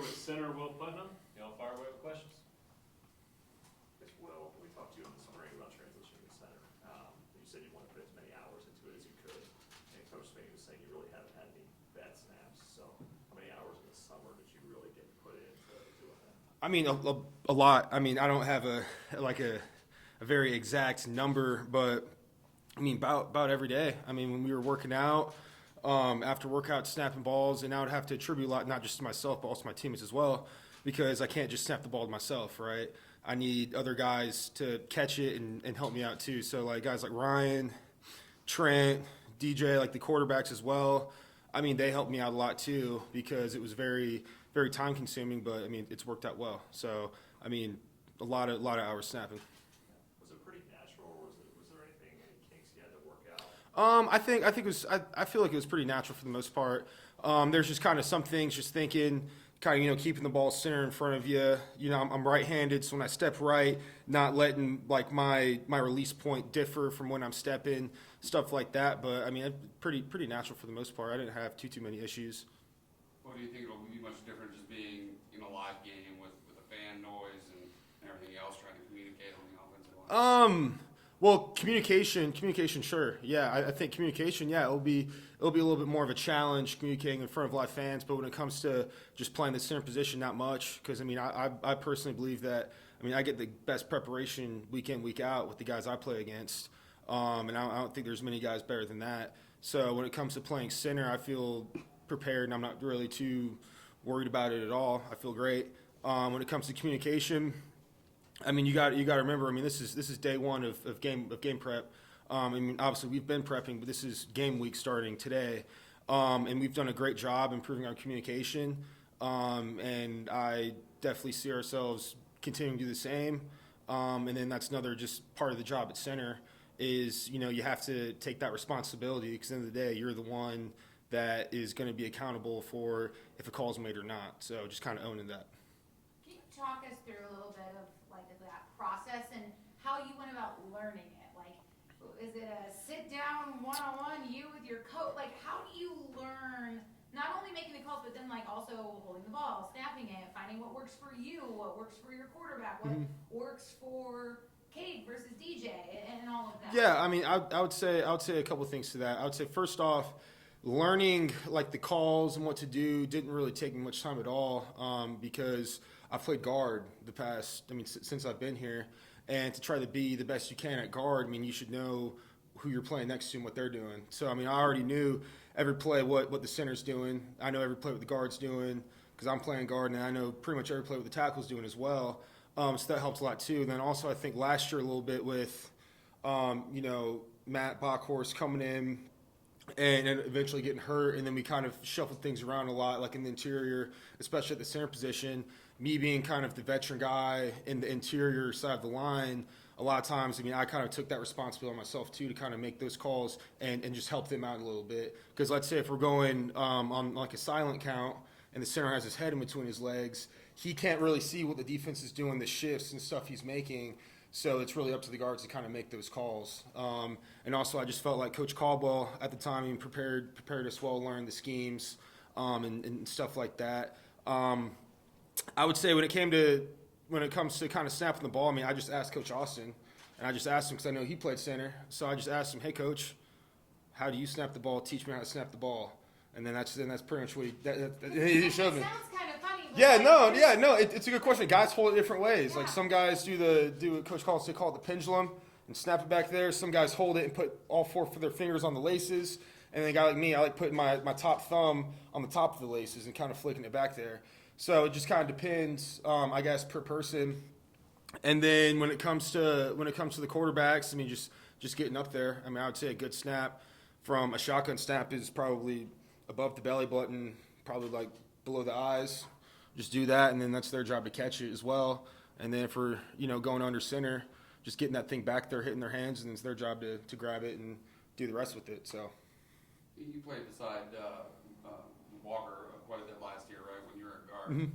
with center Will Putnam. Y'all fire away with questions. Yes, Will, we talked to you in the spring about transitioning to center. You said you want to put as many hours into it as you could. And Coach Spade was saying you really haven't had any bad snaps. So how many hours in the summer did you really get put into doing that? I mean, a lot. I mean, I don't have a very exact number, but I mean, about every day. I mean, when we were working out, after workout, snapping balls, and I would have to attribute a lot, not just to myself, but also my teammates as well, because I can't just snap the ball to myself, right? I need other guys to catch it and help me out too. So, like, guys like Ryan, Trent, DJ, like the quarterbacks as well. I mean, they helped me out a lot too because it was very, very time consuming, but I mean, it's worked out well. So, I mean, a lot of hours snapping. Was it pretty natural, or was there anything, any kinks you had to work out? I think it was. I feel like it was pretty natural for the most part. There's just kind of some things, just thinking, kind of keeping the ball center in front of you. I'm right-handed, so when I step right, not letting like my release point differ from when I'm stepping, stuff like that. But I mean, pretty natural for the most part. I didn't have too many issues. What do you think it'll be much different just being in a live game with the fan noise and everything else, trying to communicate on the offensive line? Well, communication, sure. Yeah, I think communication, yeah, it'll be a little bit more of a challenge communicating in front of live fans. But when it comes to just playing the center position, not much. Because I mean, I personally believe that. I mean, I get the best preparation week in, week out with the guys I play against, and I don't think there's many guys better than that. So when it comes to playing center, I feel prepared, and I'm not really too worried about it at all. I feel great. When it comes to communication, I mean, you got to remember. I mean, this is day one of game prep. I mean, obviously we've been prepping, but this is game week starting today, and we've done a great job improving our communication. And I definitely see ourselves continuing to do the same. And then that's another just part of the job at center is you have to take that responsibility because at the end of the day you're the one that is going to be accountable for if a call's made or not. So just kind of owning that. Can you talk us through a little bit of like that process and how you went about learning it? Like, is it a sit down one-on-one you with your coach? Like, how do you learn not only making the calls, but then like also holding the ball, snapping it, finding what works for you, what works for your quarterback, what works for Cade versus DJ, and all of that? Yeah, I mean, I would say a couple of things to that. I would say first off, learning like the calls and what to do didn't really take me much time at all because I've played guard since I've been here, and to try to be the best you can at guard, I mean, you should know who you're playing next to and what they're doing. So, I mean, I already knew every play what the center's doing. I know every play what the guard's doing because I'm playing guard, and I know pretty much every play what the tackle's doing as well. So that helps a lot too. And then also I think last year a little bit with, Matt Bockhorst coming in and eventually getting hurt, and then we kind of shuffled things around a lot, like in the interior, especially at the center position. Me being kind of the veteran guy in the interior side of the line, a lot of times, I mean, I kind of took that responsibility on myself too to kind of make those calls and just help them out a little bit. Because let's say if we're going on like a silent count and the center has his head in between his legs, he can't really see what the defense is doing, the shifts and stuff he's making. So it's really up to the guards to kind of make those calls. And also I just felt like Coach Caldwell at the time, he prepared us well, learned the schemes and stuff like that. I would say when it comes to kind of snapping the ball, I mean, I just asked Coach Austin, and I just asked him because I know he played center. So I just asked him, hey, Coach, how do you snap the ball? Teach me how to snap the ball. And then that's pretty much what he showed me. It sounds kind of funny. It's a good question. Guys hold it different ways. Yeah. Like some guys do what Coach calls, they call it the pendulum and snap it back there. Some guys hold it and put all four of their fingers on the laces. And then a guy like me, I like putting my top thumb on the top of the laces and kind of flicking it back there. So it just kind of depends, I guess, per person. And then when it comes to the quarterbacks, I mean, just getting up there. I mean, I would say a good snap from a shotgun snap is probably above the belly button, probably like below the eyes. Just do that, and then that's their job to catch it as well. And then if we're going under center, just getting that thing back there, hitting their hands, and it's their job to grab it and do the rest with it. So you played beside Walker quite a bit last year, right? When you were at guard,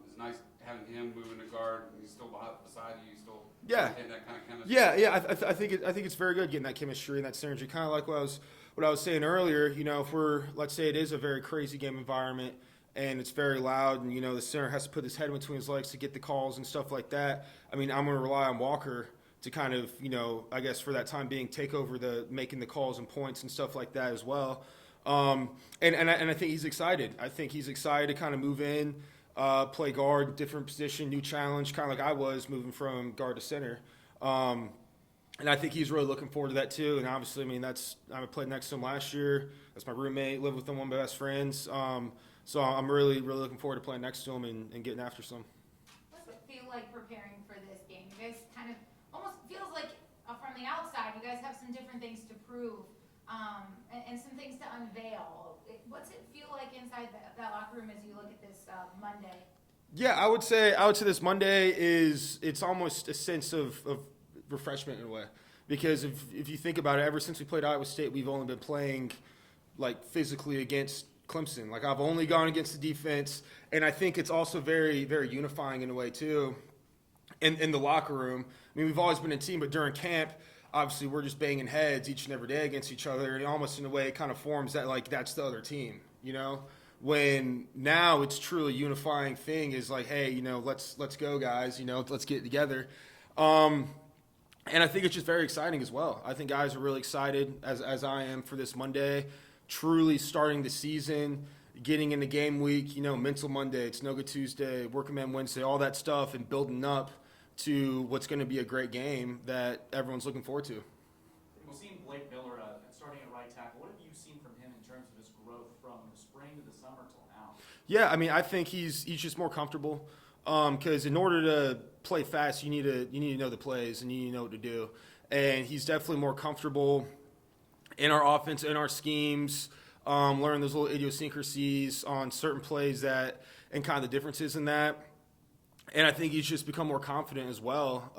it's nice having him moving to guard. And he's still beside you. Still getting that kind of chemistry. I think it's very good getting that chemistry and that synergy. Kind of like what I was saying earlier. If let's say it is a very crazy game environment, and it's very loud, and the center has to put his head between his legs to get the calls and stuff like that. I mean, I'm going to rely on Walker to kind of, I guess for that time being, take over making the calls and points and stuff like that as well. And I think he's excited. I think he's excited to kind of move in, play guard, different position, new challenge, kind of like I was moving from guard to center. And I think he's really looking forward to that too. And obviously, I mean, I played next to him last year. That's my roommate, lived with him, one of my best friends. So I'm really, really looking forward to playing next to him and getting after some. What's it feel like preparing for this game? You guys kind of almost feels like from the outside, you guys have some different things to prove and some things to unveil. What's it feel like inside that locker room as you look at this Monday? Yeah, I would say this Monday it's almost a sense of refreshment in a way, because if you think about it, ever since we played Iowa State, we've only been playing like physically against Clemson. Like I've only gone against the defense, and I think it's also very, very unifying in a way too. In the locker room, I mean, we've always been a team, but during camp, obviously we're just banging heads each and every day against each other, and almost in a way it kind of forms that like that's the other team, When now it's truly unifying thing is like, hey, let's go guys, let's get it together. And I think it's just very exciting as well. I think guys are really excited, as I am, for this Monday, truly starting the season, getting into game week, mental Monday, it's no good Tuesday, working man Wednesday, all that stuff, and building up to what's going to be a great game that everyone's looking forward to. We've seen Blake Miller starting at right tackle. What have you seen from him in terms of his growth from the spring to the summer till now? Yeah, I mean, I think he's just more comfortable. Because in order to play fast, you need to know the plays and you need to know what to do. And he's definitely more comfortable in our offense, in our schemes, learn those little idiosyncrasies on certain plays and kind of the differences in that. And I think he's just become more confident as well.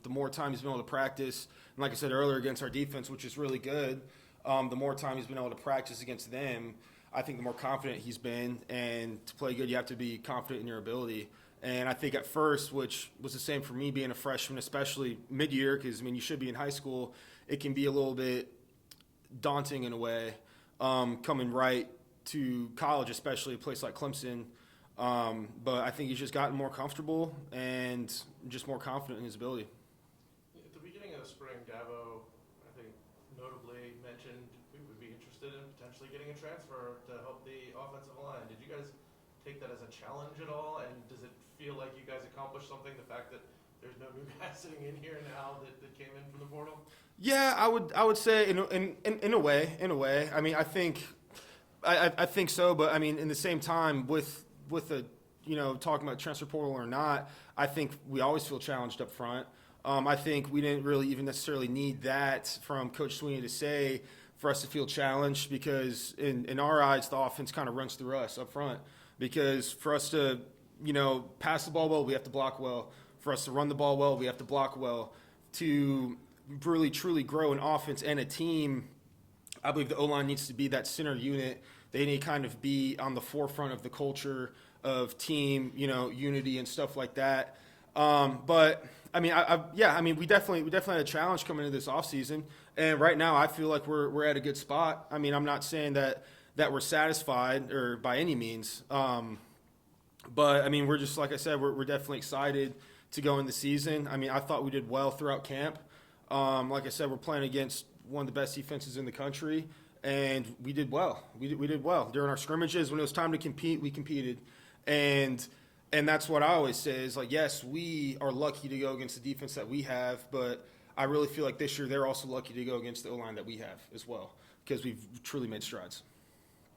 The more time he's been able to practice, and like I said earlier, against our defense, which is really good, the more time he's been able to practice against them, I think the more confident he's been. And to play good, you have to be confident in your ability. And I think at first, which was the same for me being a freshman, especially mid-year, because, I mean, you should be in high school, it can be a little bit daunting in a way, coming right to college, especially a place like Clemson. But I think he's just gotten more comfortable and just more confident in his ability. At the beginning of the spring, Dabo, I think, notably mentioned we would be interested in potentially getting a transfer to help the offensive line. Did you guys take that as a challenge at all? And does it feel like you guys accomplished something, the fact that there's no new guys sitting in here now that came in from the portal? Yeah, I would say in a way. I mean, I think so, but I mean, in the same time, with the talking about transfer portal or not, I think we always feel challenged up front. I think we didn't really even necessarily need that from Coach Sweeney to say for us to feel challenged, because in our eyes, the offense kind of runs through us up front. Because for us to, pass the ball well, we have to block well. For us to run the ball well, we have to block well. To really, truly grow an offense and a team, I believe the O-line needs to be that center unit. They need to kind of be on the forefront of the culture of team, unity and stuff like that. But I mean, we definitely had a challenge coming into this offseason. And right now I feel like we're at a good spot. I mean, I'm not saying that we're satisfied or by any means. But I mean, we're just, like I said, we're definitely excited to go in the season. I mean, I thought we did well throughout camp. Like I said, we're playing against one of the best defenses in the country, and we did well. We did well during our scrimmages. When it was time to compete, we competed. And that's what I always say is, like, yes, we are lucky to go against the defense that we have, but I really feel like this year they're also lucky to go against the O-line that we have as well, because we've truly made strides.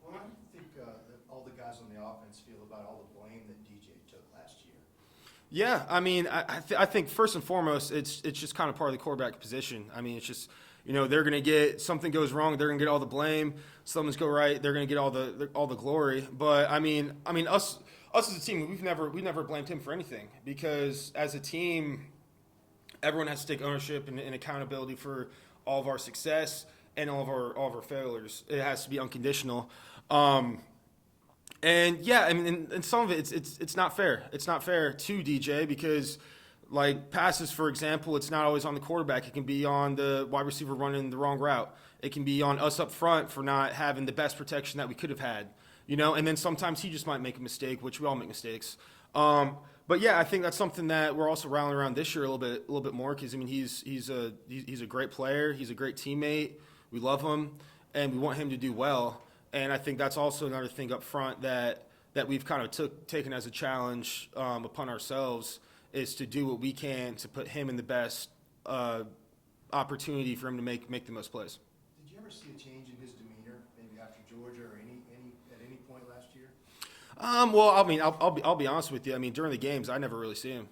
Well, how do you think that all the guys on the offense feel about all the blame that DJ took last year? Yeah, I mean, I think first and foremost, it's just kind of part of the quarterback position. I mean, it's just, they're going to get, something goes wrong, they're going to get all the blame. Something's go right, they're going to get all the glory. But I mean, us as a team, we've never blamed him for anything, because as a team, everyone has to take ownership and accountability for all of our success and all of our failures. It has to be unconditional. And yeah, I mean, and some of it, it's not fair. It's not fair to DJ, because, like, passes, for example, it's not always on the quarterback. It can be on the wide receiver running the wrong route. It can be on us up front for not having the best protection that we could have had. and then sometimes he just might make a mistake, which we all make mistakes. But yeah, I think that's something that we're also rallying around this year a little bit more because I mean he's a great player, he's a great teammate, we love him, and we want him to do well. And I think that's also another thing up front that we've kind of taken as a challenge upon ourselves is to do what we can to put him in the best opportunity for him to make the most plays. Did you ever see a change in his demeanor, maybe after Georgia or at any point last year? Well, I mean, I'll be honest with you. I mean, during the games, I never really see him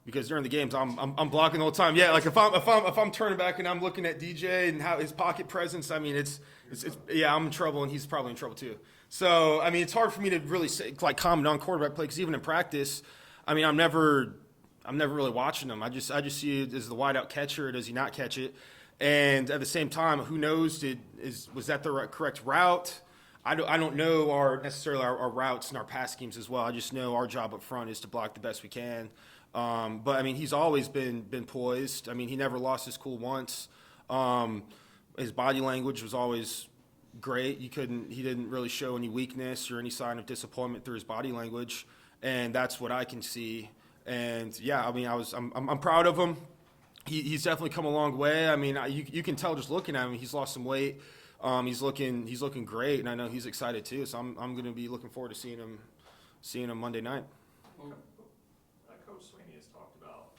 because during the games, I'm blocking the whole time. Yeah, like if I'm turning back and I'm looking at DJ and how his pocket presence, I mean, it's yeah, I'm in trouble and he's probably in trouble too. So I mean, it's hard for me to really say, like comment on quarterback play because even in practice, I mean, I'm never really watching him. I just see it as the wideout catcher. Does he not catch it? And at the same time, who knows? Was that the correct route? I don't know necessarily our routes and our pass schemes as well. I just know our job up front is to block the best we can. But I mean, he's always been poised. I mean, he never lost his cool once. His body language was always great. He didn't really show any weakness or any sign of disappointment through his body language, and that's what I can see. And yeah, I mean, I'm proud of him. He's definitely come a long way. I mean, you can tell just looking at him. He's lost some weight. He's looking great, and I know he's excited too. So I'm going to be looking forward to seeing him Monday night. Coach Sweeney has talked about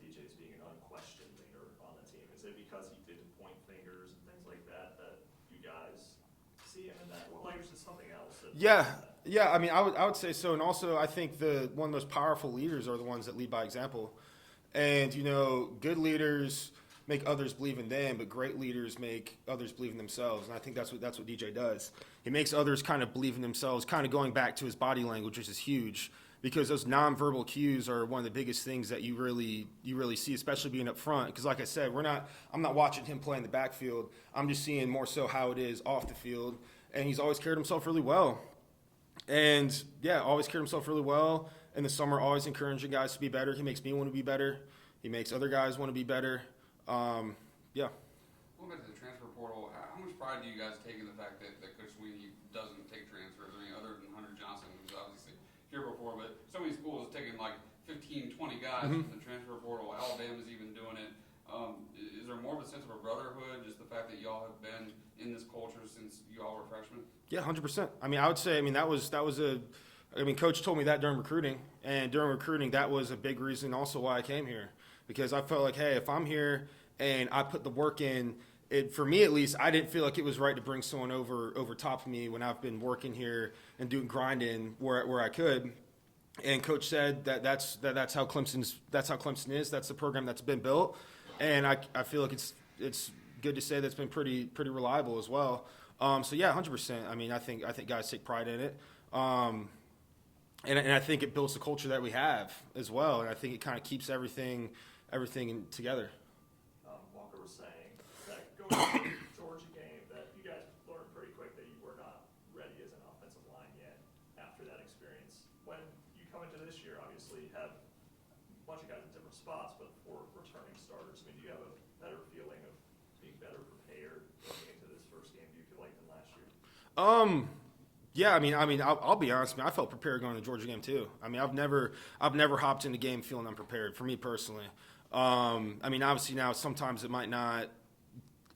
DJ as being an unquestioned leader on the team. Is it because he didn't point fingers and things like that you guys see him in that light, or is it something else? Yeah. I mean, I would say so, and also I think one of the most powerful leaders are the ones that lead by example. And good leaders make others believe in them, but great leaders make others believe in themselves. And I think that's what DJ does. He makes others kind of believe in themselves, kind of going back to his body language, which is huge, because those nonverbal cues are one of the biggest things that you really see, especially being up front. Because like I said, I'm not watching him play in the backfield. I'm just seeing more so how it is off the field. And he's always carried himself really well. And yeah, always carried himself really well. In the summer, always encouraging guys to be better. He makes me want to be better. He makes other guys want to be better. Yeah. Going back to the transfer portal, how much pride do you guys take in the fact that Coach Sweeney doesn't take transfers? I mean, other than Hunter Johnson, who's obviously here before, but so many schools have taken like 15, 20 guys from the transfer portal. Alabama's even doing it. Is there more of a sense of a brotherhood, just the fact that y'all have been in this culture since y'all were freshmen? Yeah, 100%. I mean, I would say, that was Coach told me that during recruiting, and during recruiting, that was a big reason also why I came here, because I felt like, hey, if I'm here and I put the work in, for me at least, I didn't feel like it was right to bring someone over top of me when I've been working here and grinding where I could. And Coach said that's how Clemson is. That's the program that's been built, and I feel like it's good to say that's been pretty reliable as well. So yeah, 100%. I mean, I think guys take pride in it. And I think it builds the culture that we have as well, and I think it kind of keeps everything together. Walker was saying that going to the Georgia game, that you guys learned pretty quick that you were not ready as an offensive line yet after that experience. When you come into this year, obviously you have a bunch of guys in different spots, but for returning starters, I mean, do you have a better feeling of being better prepared going into this first game, do you feel like, than last year? Yeah, I mean, I'll be honest. I felt prepared going to the Georgia game too. I mean, I've never hopped in the game feeling unprepared. For me personally, I mean, obviously now sometimes it might not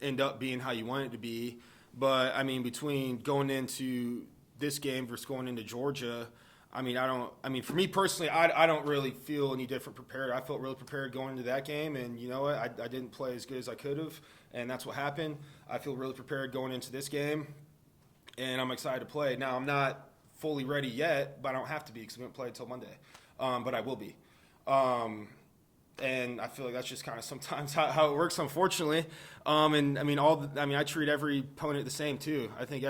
end up being how you want it to be, but I mean, between going into this game versus going into Georgia, I mean, for me personally, I don't really feel any different prepared. I felt really prepared going into that game, and you know what? I didn't play as good as I could have, and that's what happened. I feel really prepared going into this game. And I'm excited to play. Now, I'm not fully ready yet, but I don't have to be because we won't play until Monday. But I will be. And I feel like that's just kind of sometimes how it works, unfortunately. And I mean, I treat every opponent the same too. I think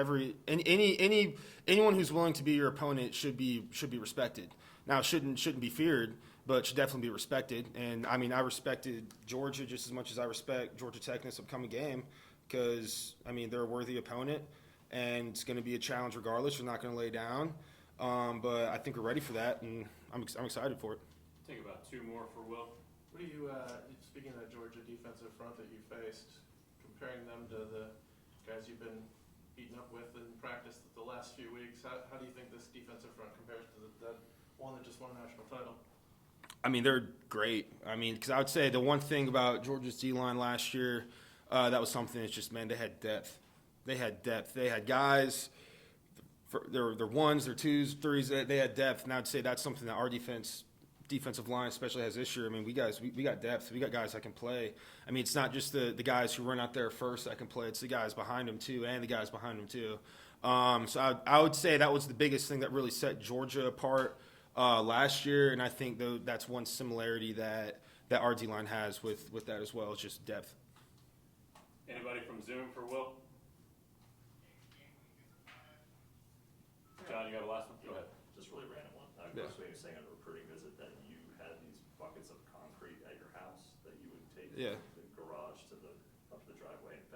anyone who's willing to be your opponent should be respected. Now, it shouldn't be feared, but should definitely be respected. And I mean, I respected Georgia just as much as I respect Georgia Tech in this upcoming game because I mean they're a worthy opponent. And it's going to be a challenge regardless. We're not going to lay down. But I think we're ready for that, and I'm excited for it. Take about two more for Will. What do you, speaking of that Georgia defensive front that you faced, comparing them to the guys you've been beaten up with in practice the last few weeks. How do you think this defensive front compares to the one that just won a national title? I mean, they're great. I mean, because I would say the one thing about Georgia's D-line last year, that was something that's just, man, they had depth. They had depth. They had guys, their ones, their twos, threes, they had depth. And I would say that's something that our defensive line especially has this year. I mean, we got depth. We got guys that can play. I mean, it's not just the guys who run out there first that can play. It's the guys behind them, too, and the guys behind them, too. So I would say that was the biggest thing that really set Georgia apart last year, and I think that's one similarity that our D-line has with that as well. It's just depth. Anybody from Zoom for Will? John, you got a last one? Go ahead. Just really random one. Yeah. Coach Sweeney was saying on a recruiting visit that you had these buckets of concrete at your house that you would take Yeah.